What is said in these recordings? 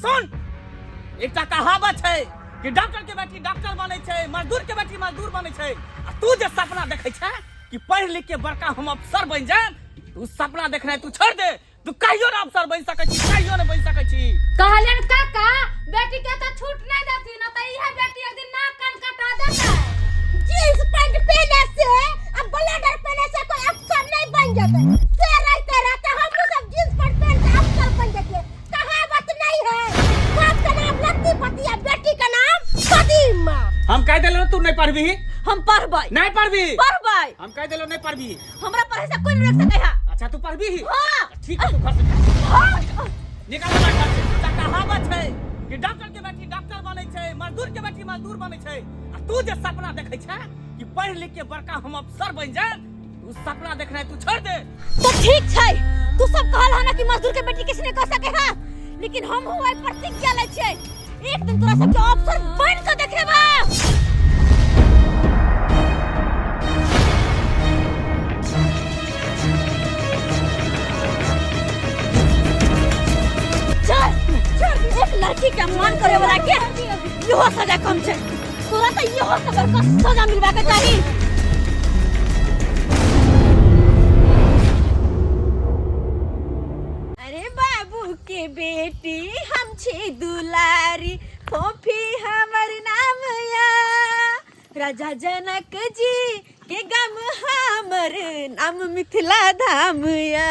सुन एक कहावत है कि डॉक्टर के बेटी डॉक्टर बने छे, मजदूर के बेटी मजदूर बने छे। तू जो सपना देखे छे कि पढ़ लिख के बड़का हम अफसर बन जाए, तू सपना देख रहे तू छोड़ दे। तू कहियो ना अफसर बन सकै छी, कहियो ना बन सकै छी। कहलन काका बेटी के तो छूट नहीं देती ना, तो यह बेटी एक दिन नाक कान कटा देता है। जींस पैंट पहने से अब ब्लेडर पहने से कोई अफसर नहीं बन जाते। से रहते हम लोग सब जींस पैंट पहन के अफसर बन जाते। कहावत नहीं है, बाप का नाम लत्ती पतिया, बेटी का नाम कदीमा। हम कह देलो तू नहीं पढ़बी, हम पढ़बै नहीं पढ़बी, पढ़बै। हम कह देलो नहीं पढ़बी। हमरा पढ़े से कोई नहीं रख सके है। अच्छा तू पढ़बी ही? हां ठीक है, तू घर से निकल जा घर से। कहावत है कि डॉक्टर के बेटी डॉक्टर बने छे, मजदूर के बेटी मजदूर बने छे। तू जो सपना देखे छे कि पढ़ लिख के बड़का हम अफसर बन जाए, तू सपना देख रहे तू छोड़ दे। तो ठीक छै, तू सब कहल है ना कि मजदूर के बेटी किसी ने कह सके है, लेकिन हम हुआ प्रतिज्ञा ले छे एक दिन तोरा सब के अफसर बन के देखेबा। एक लड़की के मन करे वाला के इहो सजा कम छै, तोरा तो इहो सजा मिलवा के चाही। अरे बाबू के बेटी हम छी दुलारी, फोफी हमर नाम या। राजा जनक जी के गम हमर नाम मिथिला धाम या।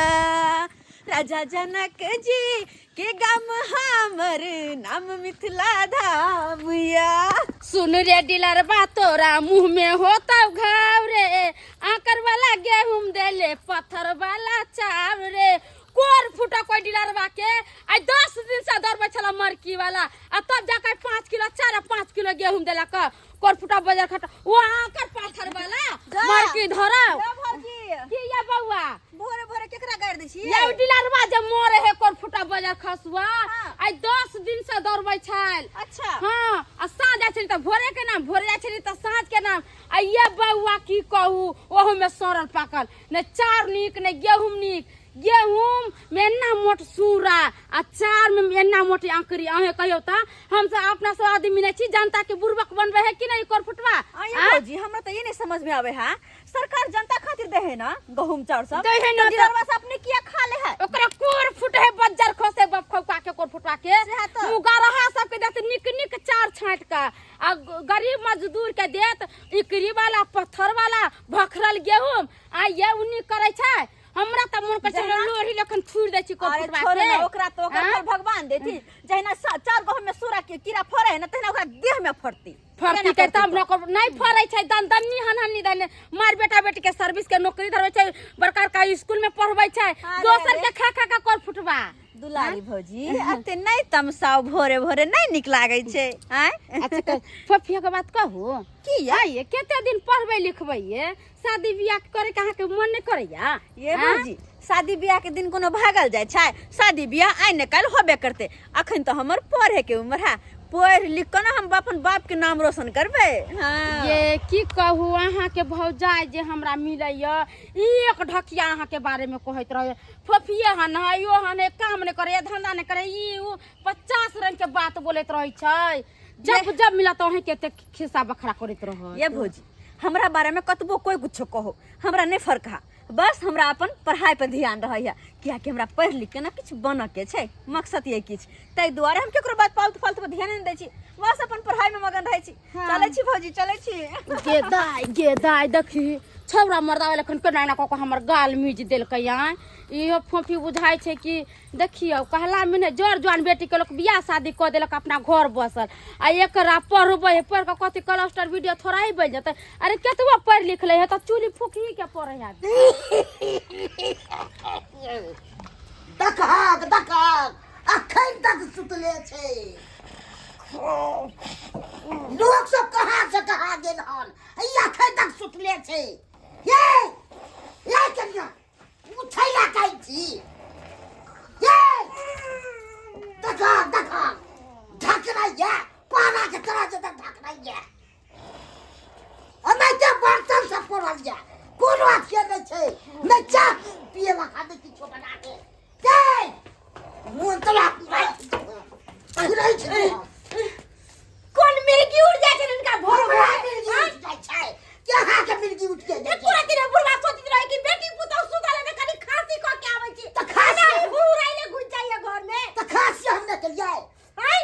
राजा जनक जी के गम हमर नाम मिथिला धाम या। सुन रे डिलर बा तोरा मुंह में होता घाव रे, आकर वाला गेहूं देले पत्थर वाला चाव रे। कोर फुटा कोई डिलरवा के आई 10 दिन से दौड़बे छला मरकी वाला, आ तब जाके 5 किलो 4-5 किलो गेहूं देला का कोर फुटा बाजार खटा वो आकर पत्थर वाला मरकी धराव। भौजी की या बउआ भोरे भोरे केकरा गाड़ दै छी? ये डिलरवा जे मोरे है कोर फुटा बाजार खसुआ आई 10 दिन से दौड़बे छल। अच्छा हां आ साँझ जाय छली त भोरे के नाम, भोरे जाय छली त साँझ के नाम। आ ये बउआ की कहू ओहो में सड़ल पाकल, ने चार नीक ने गेहूं नीक। गेहूं में एना मोट सूरा आ चार में एना मोटी आंकरी। अहे कहियो त हम सब अपना सब आदमी नहीं छी, जनता के बुर्बक बनबे है कि नहीं कोर फुटवा? भौजी हमरा तो ये नहीं समझ में आवे है, सरकार जनता खातिर दे है ना गहूम चाउर सब, दे है ना, डिलरवा से अपने किया खा ले है। ओकरा कोर फुट है बज्जर खोसे बप खौका के कोर फुटवा के मुगा रहा सब के देत निक निक चार छांट का। आ गरीब मजदूर के देत इकरी वाला पत्थर वाला भखरल गेहूं। आ ये उन्नी करे छै। हमरा त मन करे लोरी लखन छुड़ दे छी कोर फुटवा के। छोड़ ना ओकरा तो ओकरा भगवान देती, जहिना चार गहूम में सूरा के कीड़ा फरे है ना, तहिना ओकरा देह में फरती फरती के तब न नहीं फरै छै। दन्नी हनहनी दने मार बेटा बेटी के सर्विस के नौकरी धरबै छै, बड़का का स्कूल में पढ़बै छै, दोसर के खा खा के कोर फुटवा। दुलारी भौजी अते नहीं तमसाओ, भोरे भोरे नहीं निक लागै छै। अच्छा फफिया के बात कहू की ये केते दिन पढ़बै लिखबै ये, शादी बियाह करे के अहाँ के मन नहीं करैया? ये भौजी शादी बियाह के दिन कोनो भागल जाय छै? शादी बियाह आइ न काल होबे करते। अखन तो हमर पढ़े के उम्र है, पढ़ लिख के ना हम अपन बाप के नाम रोशन करबे। हाँ। ये की कहू अहाँ के भौजाई जे हमरा मिलैया एक ढकिया अहाँ के बारे में कहैत रहे। फफिया हन यो हन काम नहीं करे, धंधा नहीं करे, ई 50 रंग के बात बोलत रहे छै। जब जब मिला तो अहीं के खिस्सा बखरा करत रह। ये भौजी हमरा बारे में कतबो कोई कुछो कहो हमरा नहीं फर्क है, बस हमरा अपन पढ़ाई पर ध्यान रहैया। किया कि हमरा पढ़ लिख के ना कुछ बन के छै, मकसद ये किछ तै दुआरे हम केकरो बात फालतू फालतू पर ध्यान नहीं दै छी, बस अपन पढ़ाई में मगन रहै छी। चलै छी भौजी चलै छी। गे दाई देखी छौरा मर्दा लखन केना ना को हमर गाल मीज देलकै यहाँ। इहो फोफी बुझाई छै कि देखियो कहला में ने जर जवान बेटी के लोग बियाह शादी क देलक अपना घर बसल। आ एकरा पढ़बै पढ़ के कथि क्लस्टर वीडियो थोड़ा ही बन जतै। अरे केतबो पढ़ लिख ले है त चूली फूकी के पढ़ै है। दकाक दकाक अखन तक सुतले छै, लोग सब कहां से कहां गेल हन, अखन तक सुतले छै। ये कन्या उठैला कहै छी, ये दकाक दकाक ढकना ये पाना के तरह से ढकना ये। हमें के बर्तन सब पड़ल ये, कोनो अथिए नहीं छै, नहीं चाह पिए ला खाने किछो बना के। के मुंह तला नहीं छै कोन मिर्गी उड़ जाय छै इनका भोर हमरा मिर्गी उठ जाय छै के अहाँ के मिर्गी उठ के जाय पूरा दिन बुढ़वा सोचित रहे कि बेटी पुतौ सुतल है कनी खांसी क के आबै छी त खांसी घुराइले घुस जाइए घर में त खांसी हम ने करियै हैं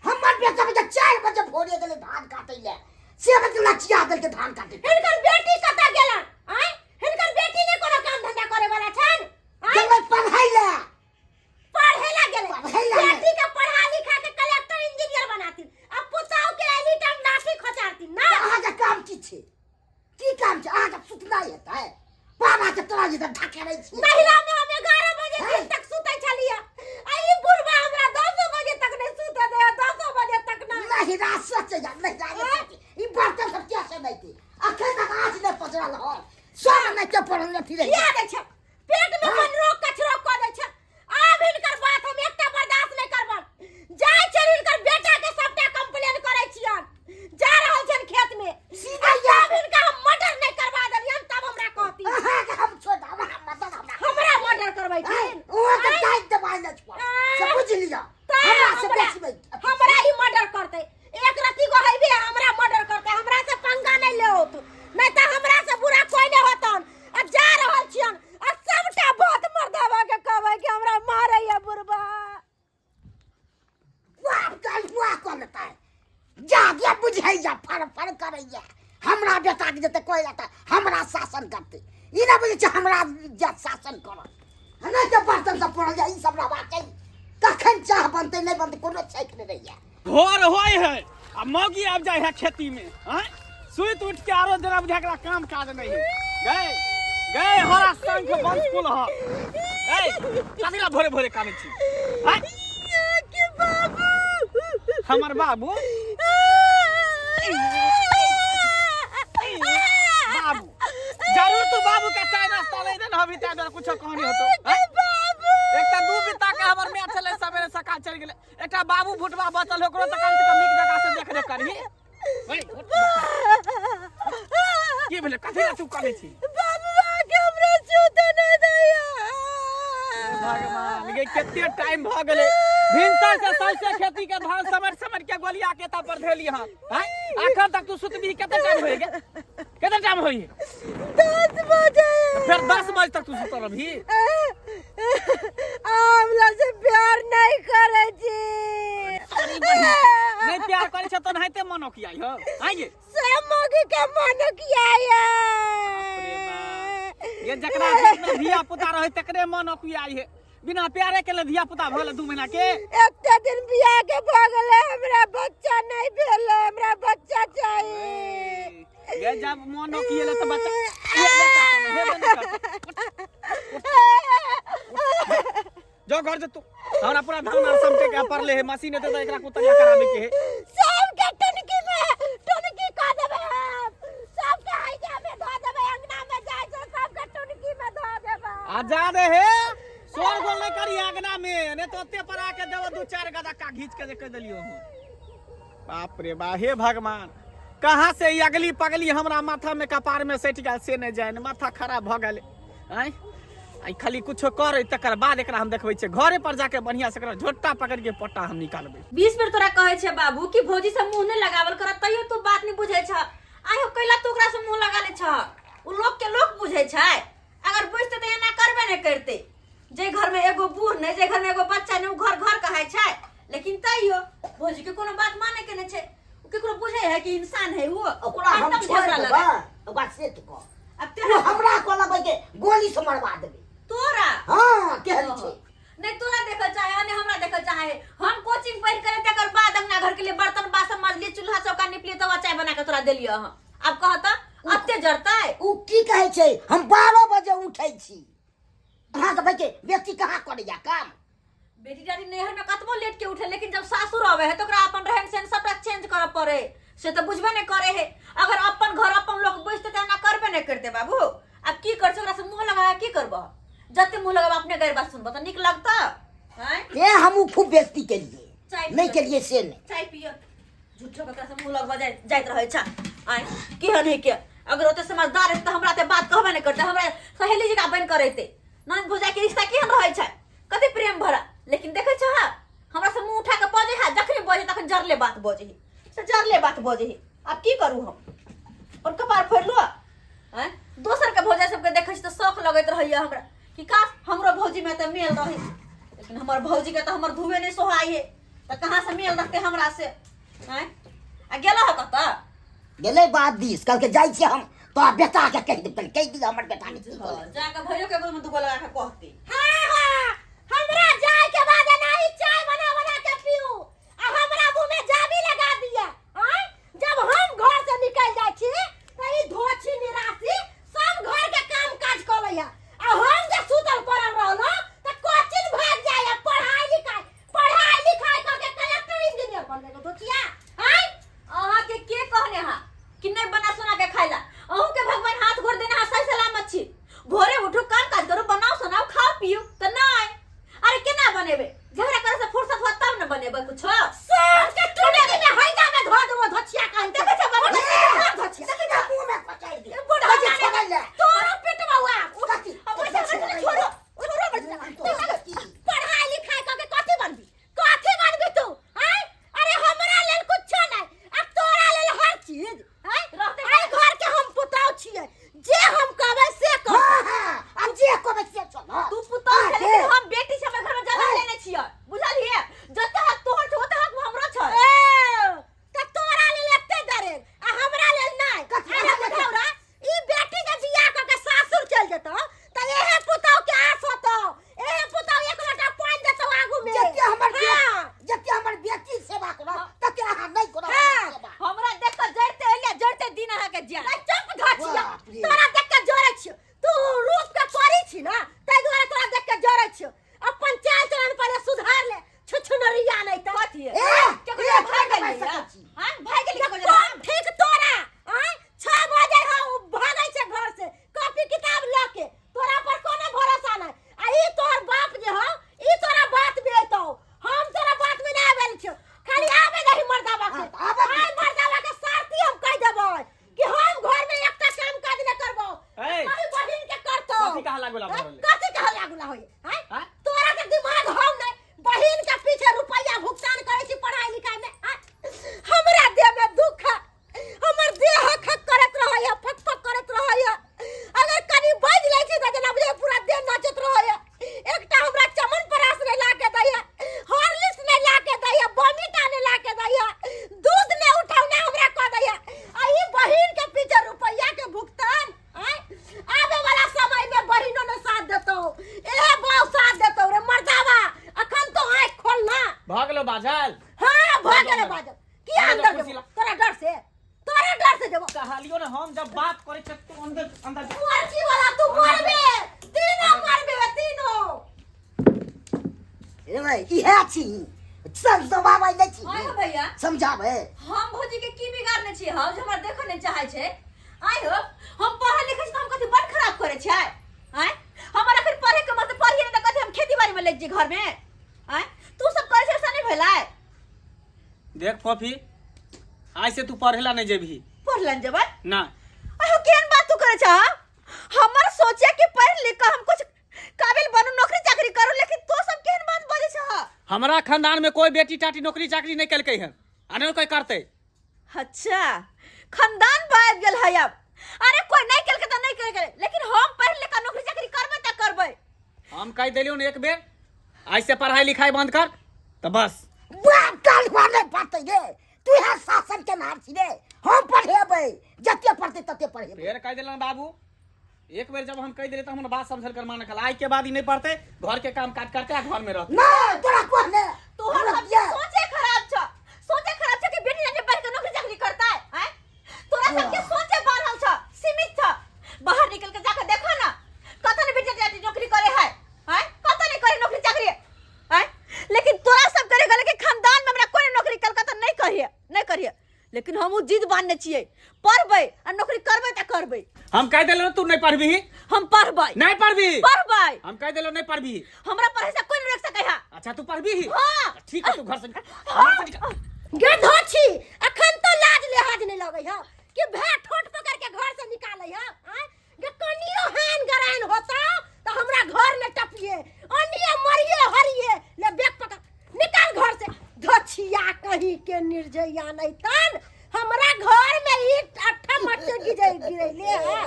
हमर बेटा बजे 4 बजे भोरे गेलै धान काटै ले से बजे लचिया गेल के धान काटै हिनकर बेटी कतऽ गेलन हैं हिनकर बेटी ने कोनो काम धंधा करे वाला छन गेलै पढ़ाई ले गेलन बेटी के पढ़ा लिखा के कलेक्टर इंजीनियर बनाती अब पुतौ के एनी टाइम नासी खचारती ना अहाँ के काम की काम छै अहाँ के सुतला हेतै बाबा के तोरा जे ढाके रहै छी महिला में हम 11 बजे दिन तक सुतै छलिए आई बुढ़वा हमरा 10 बजे तक नहीं सुते दे 10 बजे तक ना नहीं रात सोचे जा नहीं जाने ई बर्तन सब कैसे नहीं थी अखन तक आज ने पचरल हो सब नहीं के पड़ल फिरे किया दै छै पेट में मन रोग कचरो क दै छै आब हिनकर बात हम एकटा बर्दाश्त नहीं करब जाय छै हिनकर बेटा के सबटा कंप्लेन करै छियन जा रहल छन खेत में सीधा जब हिनका हम मर्डर नहीं करबा देलियन तब हमरा कहती अहाँ के हम छोड़ हमरा मर्डर करबै छी ओ के काट दबाइ न छोड़ सब बुझ लिया हमरा से बेसी हमरा ही मर्डर करते एक रति को हइबे हमरा मर्डर करते हमरा से पंगा नहीं लेओत नहीं त हमरा से बुरा कोई नहीं होतन आ जा रहल छियन आ सबटा बात मर्दावा के कहबै कि हमरा मारैया बुढ़वा वाह करता है जा बुझै जा फर करैया हमरा बेटा के जते कोई आता हमरा शासन करते ई ना बुझै छै हमरा जा शासन कर हने के बर्तन सब पड़ल जा ई सब रहबा छै कखन चाह बनते नहीं बनते कोनो छैक नहीं रहिया भोर होय है आ मौगी आब जाय है खेती में हैं सुइत उठ के आरो जरा बुझा काम काज नहीं है गए हरा संख बंसकुल ह गए कथिला भोरे भोरे कामे छी हैं के बाबू हमर बाबू बाबू जरूर तू बाबू का चाय नाश्ता ले दे ना अभी तक कुछ कहानी होतो एकटा दू बिता के हमर मैच चले सवेरे सकाल चल गेले एकटा बाबू फुटबा बचल ओकरो त कम से कम नीक जगह से देख रे करही की भेले कथिला तू करे छी बाबूआ के हमरा छूते नहीं दैया भगवान गे केते टाइम भ गेले भिनसर से सौसे खेती के धान समर के गोलिया के ता पर धेली हां हैं आखर तक तू सुतबी केते टाइम होई गे केते टाइम होई 10 बजे फिर 10 बजे तक तू सुत रहबी हमरा से प्यार नहीं करे छी नहीं प्यार करे छ तो नहिते मनो किया हो आइए सब मौगी के मन किया या अरे बा ये जकरा में धिया पुता रहे तकरे मनो किया है बिना प्यारे के ले धिया पुता भले 2 महीना के एकटा दिन बियाह के भ गेले हमरा बच्चा नहीं भेले हमरा बच्चा चाहिए ये जब मनो किए तो बच्चा ये बेटा तो हे जो घर जे तू हमरा पूरा धान समटे के पर ले मशीन ते एकरा कुतरिया कराबे के है सब के टनकी का देबे सब के आइजा में धो देबे अंगना में जाय छै सब के टनकी में धो देबे आजाद है सोर गोल नहीं करी अंगना में ने तो ओते पर आके देव 2-4 गदा का घींच के कह देलियो बाप रे बा हे भगवान कहां से अगली पगली हमरा माथा में कपार में सट गेल से नहीं जाय माथा खराब भ गेल हैं आई खाली कुछो करे तकर बाद एकरा हम देखबै छै घरे पर जाके बढ़िया से एकरा झोटा पकड़ के पट्टा हम निकालबै 20 बेर तोरा कहै छै बाबू कि भौजी से मुंह नहीं लगावल कर तइयो तू बात नहीं बुझै छ आइ हो कैला तू ओकरा से मुंह लगा ले छ उ लोग के लोग बुझै छै अगर बुझते त एना करबे नहीं करते जे घर में एगो बूढ़ नहीं जे घर में एगो बच्चा नहीं उ घर कहै छै लेकिन तइयो भौजी के कोनो बात माने के नहीं छै केकरो बुझै है कि इंसान है वो ओकरा हम छोड़ देबा ओकरा सेट को अब तेरा हमरा को लगै के गोली से मरवा देबे तोरा हां कहल छै नहीं तोरा देखल चाहे ने हमरा देखल चाहे हम कोचिंग पढ़ करे तकर बाद अंगना घर के लिए बर्तन बासन माजली चूल्हा चौका निपली तो चाय बना के तोरा देलियो हम अब कहता अत्ते जरतै उ की कहै छै हम 12 बजे उठै छी अहाँ के भाई के व्यक्ति कहाँ करे जा काम बेटी दादी नहर में कतबो लेट के उठे लेकिन जब सासुर आवे है तो ओकरा अपन रहन सहन सबटा चेंज करऽ पड़े से तो बुझबे नहीं करे है अगर अपन घर अपन लोग बुझते त ना करबे नहीं करते बाबू अब की कर ओकरा से मुंह लगा की करबो जते मुंह लगा अपने गैर बात सुनबो त निक लगता हैं ये हम खूब बेइज्जती के लिए चाय नहीं के लिए से नहीं चाय पियो झूठो के से मुंह लगवा जाइत रहे छ आय की हने के अगर ओते समझदार है त हमरा ते बात कहबे नहीं करते हमरा सहेली जी का बन करैते ननद भौजाई के रिश्ता केहन रहे छै कते प्रेम भरा लेकिन देखे छ हमरा से मुंह उठा के पजे है जखनी से जरले बात बोझे से जरले बात बोझे अब की करू हम और कपार फोड़लू हैं दोसर के भौजा सबके देखे तो शौक लगत रहिए हमरा कि का हमरो भौजी में तो मेल रही लेकिन हमर भौजी के तो हमर धुए नहीं सोहाई है तो कहाँ से मेल रखते हमरा से हैं आ गेला है कत गेले बात दिस कल के जाई छी हम तो बेटा के कह दे कह दी हमर बेटा नहीं जाके भैया के गोल में दुगो लगा के कहती हां हां हमरा जाय के बाद नहीं चाय बना बना के पीऊ आ हमरा मुंह में जाबी लगा दिया हैं जब हम घर से निकल जाय छी त ई धोछी निरासी सब घर के काम काज कर लैया आ हम जे सुतल पड़ल रहलो त कोचिंग भाग जाय पढ़ाई लिखाई क के कलेक्टर इंजीनियर बन गए धोचिया हैं अहाँ के कहने हा कि नहीं बना सुना के खाइला अहू के भगवान हाथ गोड़ देने हा सही सलामत छी भोरे उठो काम काज करो बनाओ सुनाओ खाओ पियो त नहीं अरे केना बनेबे झगड़ा करे से फुर्सत होत तब न बनेबे कुछ सब के टूटे में हैजा में धो देबो धोचिया कहि देखे छ बाबा धोचिया देखे छ मुंह में पचाई दे बुढ़ा छोड़ ले तोरा पिटवा हुआ उठती अब छोड़ो छोड़ो पढ़ाई लिखाई क के कथि बनबी तू हैं अरे हमरा लेल कुछ नहीं अब तोरा लेल हर चीज हैं आई घर के हम पुताव छिए जे हम कहबै से कर हां अब जे कहबै से चल तू पुता है लेकिन हम बेटी से हमर घर में जगह लेने छियै बुझलिए जते हक तोहर छ ओते हक हमरो छ त तोरा लेल एते डरे आ हमरा लेल नहीं अरे बताओ ई बेटी के बियाह क के सासुर चल जतो त एहे पुताव के आस होतो एहे पुताव एक लोटा पानी देतो आगू में जते हमर बेटी सेवा करो तते अहाँ नहीं करो सेवा हमरा देख के जड़ते एले जड़ते दिन अहाँ के जिया चुप घाचिया तोरा देख के जोरे छ तू रूप के करी छी ना तै दुआरे तोरा देख के जोरे छ अपन चाल चलन पहले सुधार ले छुछुनरिया नहीं त कथि है केकरो भाग गेली हां भाग गेली केकरो ठीक तोरा हैं 6 बजे हो भागै छै घर से कॉपी किताब लेके तोरा पर कोनो भरोसा नहीं आ ई तोर बाप जे हो ई तोरा बात बेतो हम तोरा बात में नहीं आबेल छ खाली आबे नहीं मर्दावा के हां मर्दावा के साथी हम कह देबो कि हम घर में एकटा काम काज न करबो अरे बहिन के करतो कथि कहा लागला भरले कथि कहा लागला होय हैं तोरा के दिमाग हम नहीं बहिन के पीछे रुपया भुगतान करे छी पढ़ाई लिखाई में हमरा देह में दुख है हमर देह खक करत रहय फक फक करत रहय अगर कनी बज ले छी त जना बुझे पूरा देह नाचत रहय एकटा हमरा चमन परास ने लाके दैया हॉर्लिक्स ने लाके दैया बॉमिटा ने लाके दैया दूध ने उठावना हमरा क दैया आ ई बहिन के पीछे रुपया के भुगतान आवे वाला समय में बहिनो ने साथ देतो ए बाऊ साथ देतो रे मर्दावा अखन तो आंख खोलना भागलो बाजल हां भागले बाजल की अंदर देबो तोरा डर से देबो कहालियो ना हम जब बात करे छ तू अंदर मुर्गी वाला तू मरबे तीनों ए भाई ई है छी सब दबाव आई छी हां भैया समझावे हम भौजी के की बिगाड़ने छी हम जे हमर देखो नहीं चाहे छे आई हो हम पढ़े लिखे छी हम कथि बड़ खराब करे छै हैं हमरा फिर पढ़े के मतलब पढ़िए न त कथि हम खेती बाड़ी में लग जे घर में हैं तू सब करे छै ऐसा नहीं भेला देख पॉपी आज से तू पढ़ेला नहीं जेबही पढ़लन जबन ना अहो केन बात तू करे छ हमर सोचे कि पढ़ लिख के हम कुछ काबिल बनू नौकरी चाकरी करू लेकिन तो सब केन बात बोले छ हमरा खानदान में कोई बेटी टाटी नौकरी चाकरी नहीं कलकै है अने कोई करते अच्छा खानदान भाग गेल है अब अरे कोई नहीं कल के तो नहीं करे लेकिन हम पढ़ लिख के नौकरी चाकरी करबे त करबे हम कह देलियो ने एक बेर आज से पढ़ाई लिखाई बंद कर तो बस बाप काल वाले बात रे तू है शासन के नाम छी रे हम पढ़ेबै जते पढ़ते तते पढ़ेबै फिर कह देलन बाबू एक बेर जब हम कह देले तो हम बात समझल कर माने कल आज के बाद ही नहीं पढ़ते घर के काम काज करते घर में रहते ना तोरा पढ़ने तोहर सब सोचे खराब छ कि बेटी ने पढ़ के नौकरी चाकरी करता है हैं तोरा सब के सोचे बारल छ सीमित छ बाहर निकल के जाके देखो ना कत ने बेटी टाटी नौकरी करे है हैं कत ने करे नौकरी चाकरी हैं लेकिन तोरा सब करे गले के खानदान में हमरा कोई नौकरी कलकत्ता नहीं करिए लेकिन हम जिद बांधने छिए पढ़बै आ नौकरी करबै त करबै हम कह देलो तू नहीं पढ़बी हम पढ़बै नहीं पढ़बी हम कह देलो नहीं पढ़बी हमरा पढ़े से कोई नहीं रोक सकै है अच्छा तू पढ़बी हां ठीक है तू घर से निकल गे धोछी अखन तो लाज लिहाज नहीं लगै है कि भे ठोट पकड़ के घर से निकालै है गे कनियो हान गरान होता तो हमरा घर में टपिए अनिए मरिए हरिए ले बैग पकड़ निकाल घर से धोछिया कहीं कहीं के निर्जया नहीं तन हमरा घर में ईट अट्ठा मट गिरैले है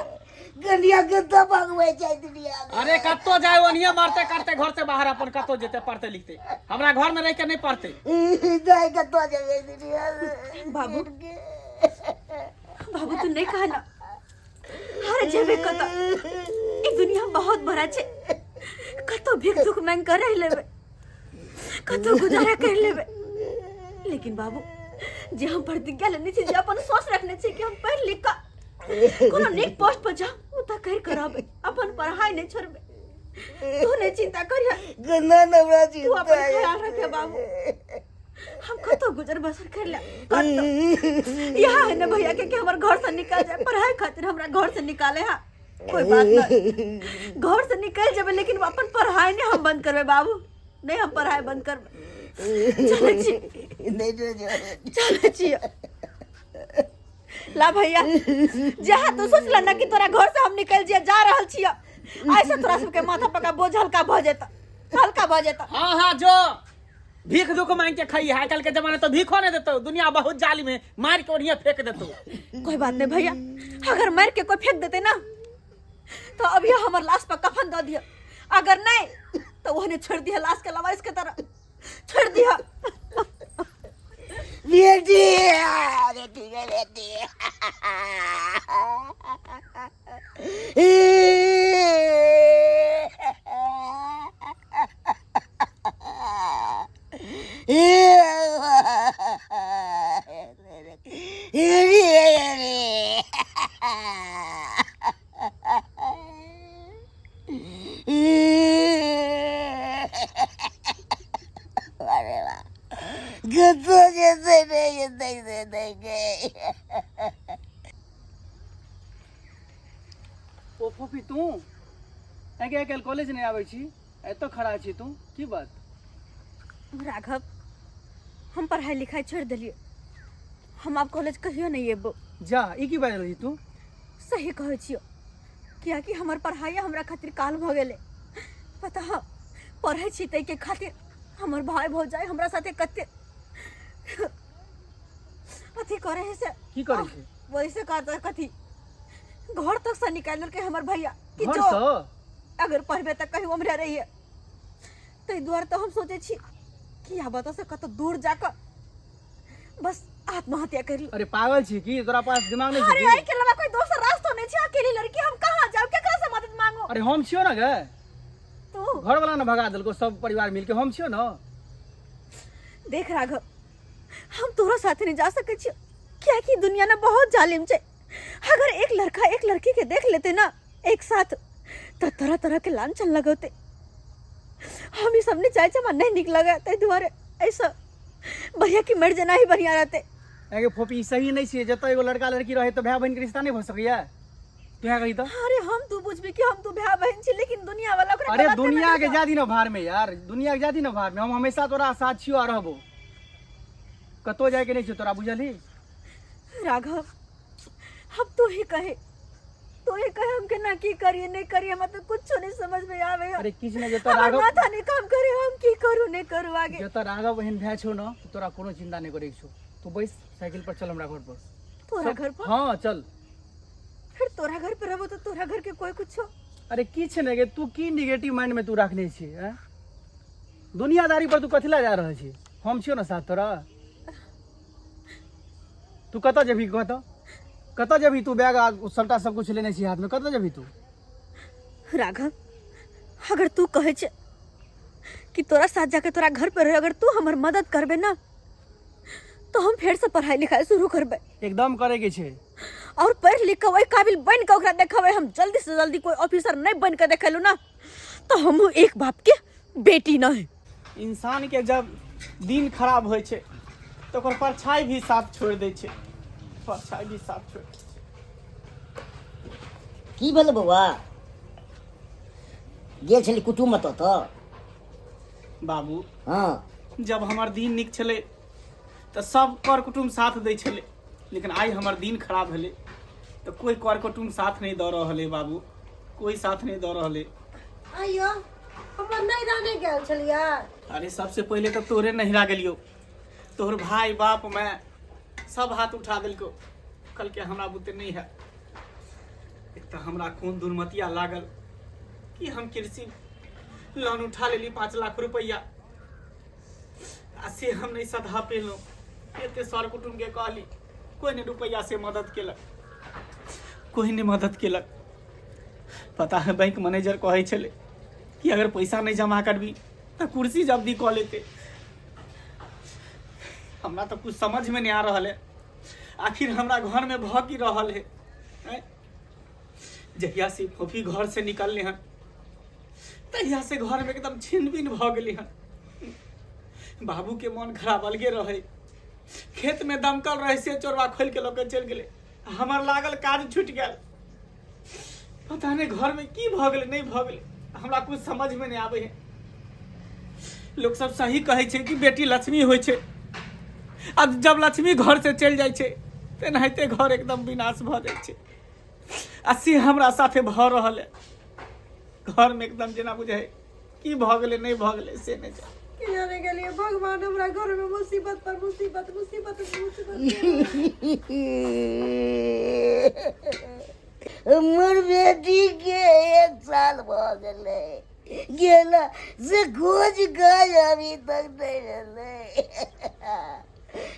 गलिया के तो भगवे जाय दुनिया में। अरे कतो जाए ओनिए मारते करते घर से बाहर अपन कतो जेते पढ़ते लिखते, हमरा घर में रह के नहीं पढ़ते। जाय के तो जाय दुनिया में। बाबू बाबू तू नहीं कहा ना अरे जेबे कतो ई दुनिया बहुत बड़ा छे कतो भीख दुख मांग कर रह लेबे कतो गुजारा कर लेबे लेकिन बाबू जे हम प्रतिज्ञा लेने छी जे अपन सोच रखने छी कि हम पढ़ लिख के कोनो नीक पोस्ट पर जाऊं त कर कराबे अपन पढ़ाई नहीं छोड़बे तू नहीं चिंता करिया गन्ना नवरा जी तू अपन ख्याल रखे बाबू हम कतो गुजर बसर कर ले कतो यहाँ है ना भैया के हमारे घर से निकाल जाए पढ़ाई खातिर हमरा घर से निकाले हा कोई बात नहीं घर से निकल जाबे लेकिन अपन पढ़ाई नहीं हम बंद करबे बाबू नहीं हम पढ़ाई बंद करबे चल छी नहीं चल छी ला भैया जहाँ तू सोच ला ना कि तोरा घर से हम निकल जा रहल छिया ऐसे तोरा सबके माथा पर का बोझ हल्का भ जेता हाँ हाँ जो भीख दुख मांग के खाई है, कल के जमाने तो भीखो नहीं देते, दुनिया बहुत जालिम है, मार के ओढ़िया फेंक देते। कोई बात नहीं भैया अगर मार के कोई फेंक देते ना तो अभी हमार लाश पर कफन दे दिया अगर नहीं तो उन्हें छोड़ दिया लाश के लवाइस के तरह छोड़ दिया बेटी बेटी बेटी ओ फूफी तू आगे कल कॉलेज नहीं आवे छी एतो खड़ा छी तू की बात? राघव हम पढ़ाई लिखाई छोड़ दिलिए हम आप कॉलेज कहियो नहीं एबो जा ई की बात रही तू? सही कहै छियो किया कि हमर पढ़ाई हमरा खातिर काल भ गेले पता ह पढ़ै छी तै के खातिर हमर भाई भौजाई हमरा साथे कते अथी करे है से की करे छे? वैसे कहता कथी घर तक से निकाल के हमर भैया कि घर जो से अगर पढ़बे त कहीं उम्र रही है तै द्वार तो हम सोचे छी कि आब तो से कत दूर जाकर बस आत्महत्या कर ली। अरे पागल छी की तोरा पास दिमाग नहीं अरे छे आई के अलावा कोई दूसरा रास्ता नहीं छे अकेली लड़की हम कहां जाओ केकरा से मदद मांगो? अरे हम छियो ना गे तू घर वाला ना भगा देलको सब परिवार मिलके हम छियो ना। देख राघव हम तोरा साथ नहीं जा सके छी क्या कि दुनिया ना बहुत जालिम छे अगर एक लड़का एक लड़की के देख लेते ना एक साथ तो तरह तरह के लांछन लगते हम ही सबने चाहे चमा नहीं निक लगा ते दुआरे ऐसा भैया की मर जाना ही बढ़िया रहते। आगे फोपी सही नहीं छे जतो एगो लड़का लड़की रहे तो भाई बहन के रिश्ता नहीं भ सकैया तू कही तो। अरे हम तू बुझबी कि हम तू भाई बहन छी लेकिन दुनिया वाला ओकरा अरे गलत दुनिया फहमी के कर जादी ना भार में यार दुनिया के जादी ना भार में हम हमेशा तोरा साथ छियो आ रहबो कतो जाए के नहीं छे तोरा बुझली। राघव अब तू ही कहे हम के ना की करिए नहीं करिए हम तो कुछ नहीं समझ में आवे। अरे किछ ने जतो हमर राघव माथा नहीं काम करे हम की करू नहीं करू आगे। जतो राघव बहन भै छो ना तो तोरा कोनो चिंता नहीं करे छो तू बैस साइकिल पर चल हमरा घर पर। तोरा घर पर हां चल। फिर तोरा घर पर रहबो तो तोरा घर के कोई कुछ हो? अरे किछ ने गे तू की नेगेटिव माइंड में तू रखने छी हैं दुनियादारी पर तू कथिला जा रहल छी हम छियो ना साथ तोरा। तू कत जेबी कत जेबी तू बैग सल्टा सब कुछ लेने छी हाथ में कत जेबी तू? राघव अगर तू कहे छे कि तोरा साथ जाके तोरा घर पर रहे अगर तू हमर मदद करबे ना तो हम फिर से पढ़ाई लिखाई शुरू करबे एकदम करे के छे और पढ़ लिख के वही काबिल बन के ओकरा देखबे। हम जल्दी से जल्दी कोई ऑफिसर नहीं बन के देखेलू ना तो हम एक बाप के बेटी न है। इंसान के जब दिन खराब होय छे तो ओकर परछाई भी साथ छोड़ दे छे, परछाई भी साथ छोड़ दे छे। की भेल बौआ गेल छली कुटुम तो बाबू हाँ जब हमार दिन निक छले तो सब कर कुटुम साथ दे छले लेकिन आई हमार दिन खराब भेले तो कोई कर कुटुम साथ नहीं दे रहले बाबू, कोई साथ नहीं दे रहले। आइयो हम नहीं रहने गेल छलिया। अरे सबसे पहले तो तोरे नहिरा गेलियो तोहर भाई बाप मैं सब हाथ उठा दिलको, कल के हमरा बुते नहीं है। एक तो हमरा खून दुर्मतिया लागल कि हम कृषि लोन उठा लेली 5 लाख रुपया, आ से हम नहीं सधा पेलूँ। एते सर कुटुम के कहली, कोई ने रुपया से मदद केलक, कोई ने मदद केलक। पता है बैंक मैनेजर कहे छले कि अगर पैसा नहीं जमा करबी तो कुर्सी जब्दी कऽ लेते। हमरा तो कुछ समझ में नहीं आ रहा है, आखिर हमरा घर में भ की रहल है। हैं? जहिया से फोफी घर से निकलने हन तहिया से घर में एकदम छिनबिन भ गेली हन। बाबू के मन खराब अलगे रहे, खेत में दमकल रहे से चोरवा खोल के लोग चल गए। हमार लागल काज छूट गया, पता नहीं घर में की भ गेलै नहीं भ गेलै, हमरा कुछ समझ में नहीं आवे है। लोग सब सही कहे छे कि बेटी लक्ष्मी होय छे, अब जब लक्ष्मी घर से चल जाय छे तेनाहिते घर एकदम विनाश भ जाय छे। अस्सी हमरा साथे भ रहल है, घर में एकदम जेना बुझे की भ गेलै नहीं भ गेलै से नहीं जाने। कि जाने के लिए भगवान हमरा घर में मुसीबत पर मुसीबत मुसीबत पर मुसीबत। हमर बेटी के 1 साल भ गेलै, गेला से खोज काज अभी तक नहीं रहलै।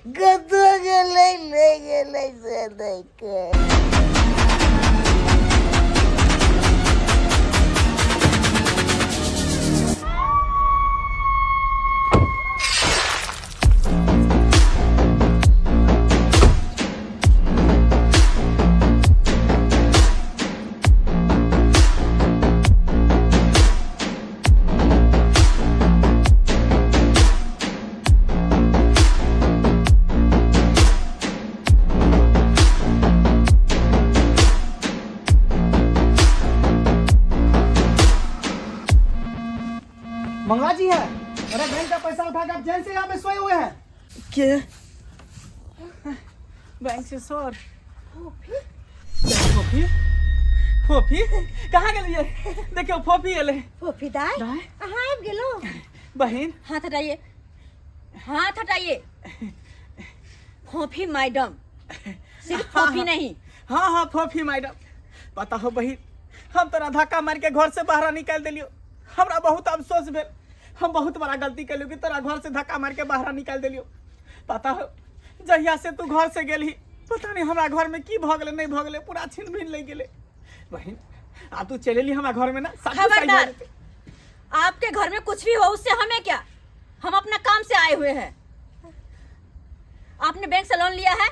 कतो गेलै नहीं गेलै से नहीं के। मंगला जी है, अरे बैंक का पैसा उठा के आप चैन से यहाँ पे सोए हुए हैं। के बैंक से सर फोफी फोफी कहाँ गेलिए? देखियो फोफी एले। फोफीदार दाय? कहाँ आबि गेलो? बहन हाथ हटाइए, हाथ हटाइए। फोफी मैडम, सिर्फ फोफी नहीं। हाँ हाँ फोफी मैडम, पता हो बहन हम तोरा धक्का मार के घर से बाहर निकाल दिलियो। हमरा बहुत अफसोस भेल, हम बहुत बड़ा गलती कलियो कि तोरा घर से धक्का मार के बाहर निकाल दिलियो। पता हो जहिया से तू घर से गेली, पता नहीं हमरा घर में की भ गेलै नहीं भ गेलै, पूरा छीन भिन लग गेलै। बहन आ तू चलेली हमरा घर में ना, सब कुछ सही हो खबरदार, जेतै। आपके घर में कुछ भी हो उससे हमें क्या, हम अपना काम से आए हुए हैं। आपने बैंक से लोन लिया है?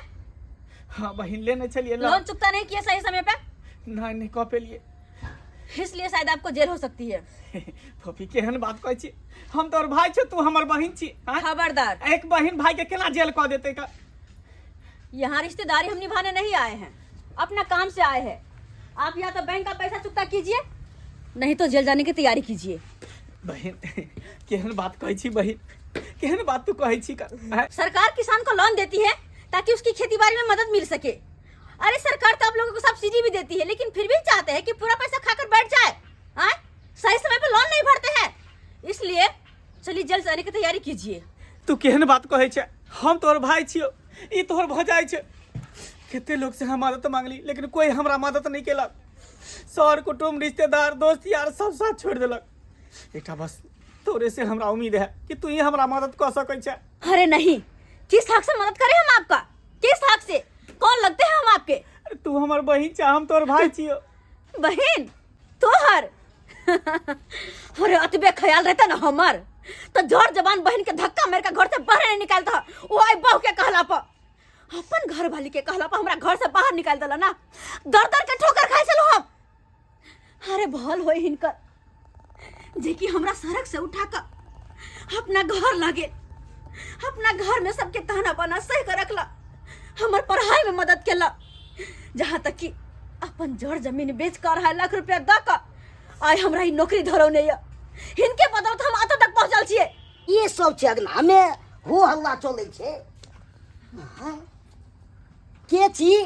हाँ बहन लेने चलिए। लोन चुकता नहीं किया सही समय पे, नहीं नहीं कह पे लिए। इसलिए शायद आपको जेल हो सकती है। फोफी केहन बात कहै छी, हम तोर भाई छे तू हमर बहिन छी। हाँ? खबरदार, एक बहिन भाई के केना जेल कह देते का? यहाँ रिश्तेदारी हम निभाने नहीं आए हैं, अपना काम से आए हैं। आप या तो बैंक का पैसा चुकता कीजिए, नहीं तो जेल जाने की तैयारी कीजिए। बहन केहन बात कहै छी बहन, केहन बात तू कहै छी का? हैं? सरकार किसान को लोन देती है ताकि उसकी खेती बाड़ी में मदद मिल सके। अरे सरकार तो आप लोगों को सब्सिडी भी देती है, लेकिन फिर भी चाहते हैं कि पूरा पैसा खाकर बैठ जाए। हाँ? सही समय पे लोन नहीं भरते हैं, इसलिए चलिए जेल जाने की तैयारी कीजिए। तू केहन बात कहै छे, हम तोर भाई छियो, ई तोहर भजाई छे। केते लोग से हम मदद मांगली लेकिन कोई हमरा मदद नहीं केलक। सर कुटुम्ब रिश्तेदार दोस्त यार सब साथ छोड़ देलक। एकटा बस तोरे से हमरा उम्मीद है कि तू ही हमरा मदद कर सकै छे। अरे नहीं, किस हक से मदद करें हम आपका? किस हक से? कौन लगते हैं हम आपके? अरे तू हमर बहिन छे, हम तोर भाई छियो। बहन तोहर? अरे अतबे ख्याल रहता ना हमार तो जोर जबान बहन के धक्का मेरे का घर से बाहर नहीं निकालता। वो आई बहू के कहला पर, अपन घर वाली के कहला पर हमरा घर से बाहर निकाल दला ना, दर दर के ठोकर खाए चलो हम। अरे भल होए हिनकर जे कि हमरा सड़क से उठा कर अपना घर लागे, अपना घर में सबके ताना बाना सही कर रखला, हमर पढ़ाई में मदद केला, जहाँ तक कि अपन जड़ जमीन बेच कर 2.5 लाख रुपया द कर आय हमरा ही नौकरी धरौ नहीं है। हिनके बदौलत हम अत तक पहुंचल छिए। ये सब छै अगना में हो हल्ला चलै छै। हाँ? के छी?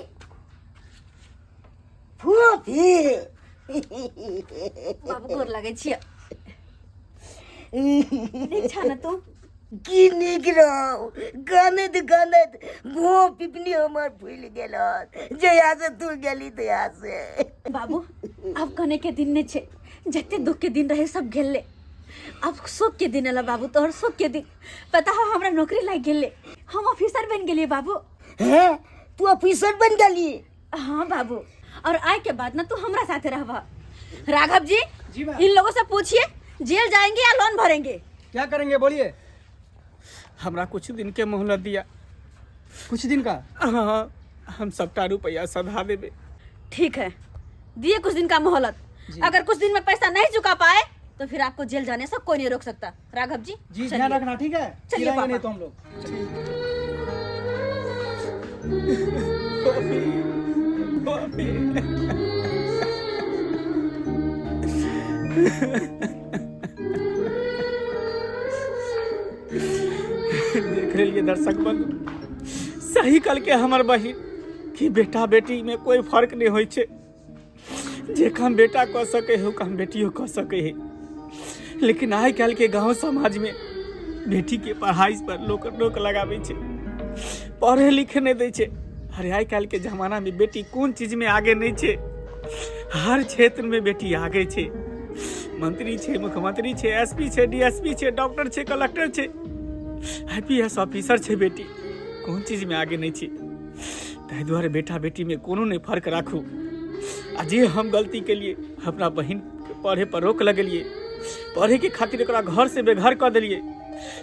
फोफी। बाबू गोर लगे छिए। ठीक छ न तू? की नीक रहो गनत गनत भो पिपनी हमर फूल गेल जया से तू गेली तया से। बाबू अब कने के दिन ने छे, जते दुख के दिन रहे सब गेले। अब सुख के दिन अला बाबू, तोहर सुख के दिन। पता हो हमरा नौकरी लाग गेले, हम ऑफिसर बन गेलिए बाबू। हैं तू ऑफिसर बन गेली? हाँ बाबू, और आए के बाद ना तू हमरा साथे रहबा। राघव जी, जी मैम। इन लोगों से पूछिए जेल जाएंगे या लोन भरेंगे। क्या करेंगे बोलिए। हमरा कुछ दिन के मोहलत दिया। कुछ दिन का? हाँ, हम सबका रुपया सधा देबे। ठीक है, दिए कुछ दिन का मोहलत। अगर कुछ दिन में पैसा नहीं चुका पाए तो फिर आपको जेल जाने से कोई नहीं रोक सकता। राघव जी जी चलिए। ध्यान रखना, ठीक है? चलिए चिल्लाएंगे पापा। नहीं तो हम लोग। देख लिए दर्शक बंधु, सही कल के हमर बहिन कि बेटा बेटी में कोई फर्क नहीं होय छे। जे काम बेटा कह सके है, काम बेटियों कह सके है। लेकिन आइ काल के गांव समाज में बेटी के पढ़ाई पर लोग रोक लगाबै छे, पढ़े लिखे नहीं दै छे। अरे आइ काल के जमाना में बेटी कौन चीज में आगे नहीं छे? हर क्षेत्र में बेटी आगे छे। मंत्री छे, मुख्यमंत्री छे, एसपी छे, डीएसपी छे, डॉक्टर छे, कलेक्टर छे, आईपीएस ऑफिसर छे। बेटी कौन चीज में आगे नहीं छे? ताहि दुआरे बेटा बेटी में कोनो नहीं फर्क राखू। आ जे हम गलती के लिए अपना बहन के पढ़े पर रोक लगलिए, पढ़े के खातिर ओकरा घर से बेघर कर दिलिए,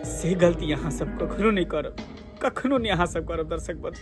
से गलती यहाँ सब कखनो नहीं करब, कखनो नहीं यहाँ सब करब। दर्शक बंधु,